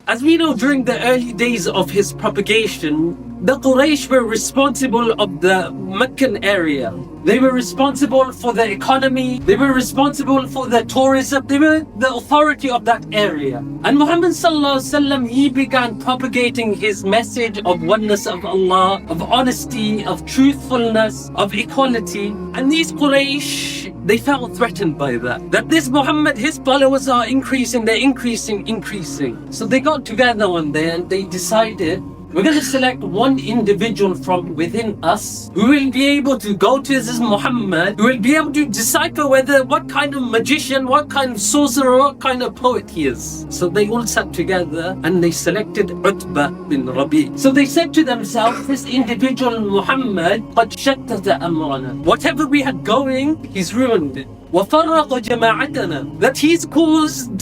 As we know, during the early days of his propagation, the Quraysh were responsible of the Meccan area. They were responsible for the economy. They were responsible for the tourism. They were the authority of that area. And Muhammad sallallahu alaihi wasallam, he began propagating his message of oneness of Allah, of honesty, of truthfulness, of equality. And these Quraysh, they felt threatened by that. That this Muhammad, his followers are increasing, they're increasing. So they got together one day and they decided, we're going to select one individual from within us who will be able to go to this Muhammad, who will be able to decipher what kind of magician, what kind of sorcerer, what kind of poet he is. So they all sat together and they selected Utbah bin Rabi. So they said to themselves, this individual Muhammad, قَدْ شَتَّتَ أَمْرَنَا. Whatever we had going, he's ruined it. وَفَرَّقَ جَمَاعَتَنَا. That he's caused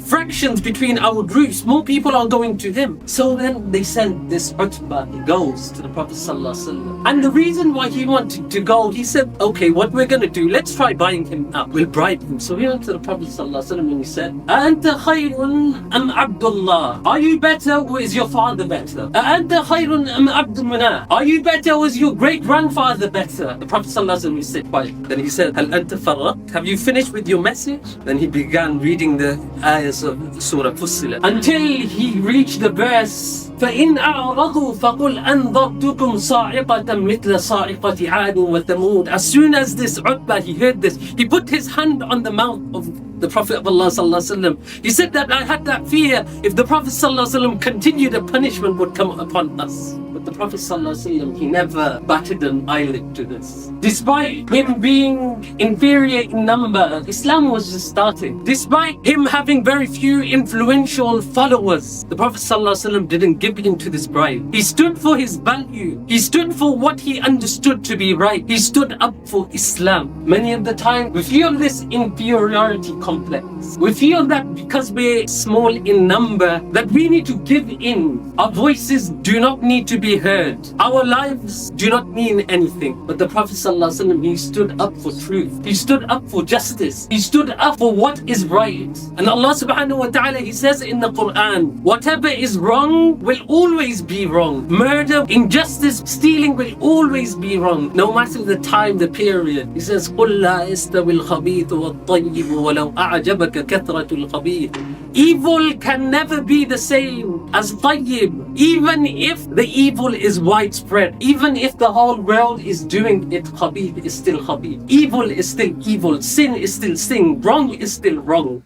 fractions between our groups. More people are going to him. So then they sent this Utbah, he goes to the Prophet ﷺ. And the reason why he wanted to go, he said, okay, what we're going to do, let's try buying him up. We'll bribe him. So he went to the Prophet ﷺ and he said, أَأَنْتَ خَيْرٌ أَمْ عَبْدُ اللَّهِ. Are you better or is your father better? أَأَنْتَ خَيْرٌ أَمْ عَبْدُ مُنَا. Are you better or is your great-grandfather better? The Prophet ﷺ, he said, quiet. Then he said, هَلْ أَنْتَ فَرَّقْتَ. Have you finished with your message? Then he began reading the ayahs of Surah Fussilat until he reached the verse فَإِنْ أَعْرَضُوا فَقُلْ أَنْذَرْتُكُمْ صَاعِقَةً مِثْلَ صَاعِقَةِ عَادٍ وَثَمُودَ. As soon as this Utbah, he heard this, he put his hand on the mouth of the Prophet of Allah sallallahu alaihi wasallam. He said that I had that fear, if the Prophet sallallahu alaihi wasallam continued, the punishment would come upon us. But the Prophet sallallahu alaihi wasallam, he never batted an eyelid to this. Despite him being inferior in number, Islam was just starting. Despite him having very few influential followers, the Prophet sallallahu alaihi wasallam didn't give in to this bribe. He stood for his value. He stood for what he understood to be right. He stood up for Islam. Many of the time, we feel this inferiority complex. We feel that because we're small in number, that we need to give in. Our voices do not need to be heard. Our lives do not mean anything. But the Prophet ﷺ, he stood up for truth. He stood up for justice. He stood up for what is right. And Allah subhanahu wa ta'ala, he says in the Quran, whatever is wrong will always be wrong. Murder, injustice, stealing will always be wrong, no matter the time, the period. He says, قُلْ لَا يَسْتَوِي الْخَبِيثُ وَالطَّيِّبُ وَلَوْ أَعْجَبَكَ كَثْرَةُ الْخَبِيثِ. Evil can never be the same as tayyib. Even if the evil is widespread, even if the whole world is doing it, khabith is still khabith. Evil is still evil. Sin is still sin. Wrong is still wrong.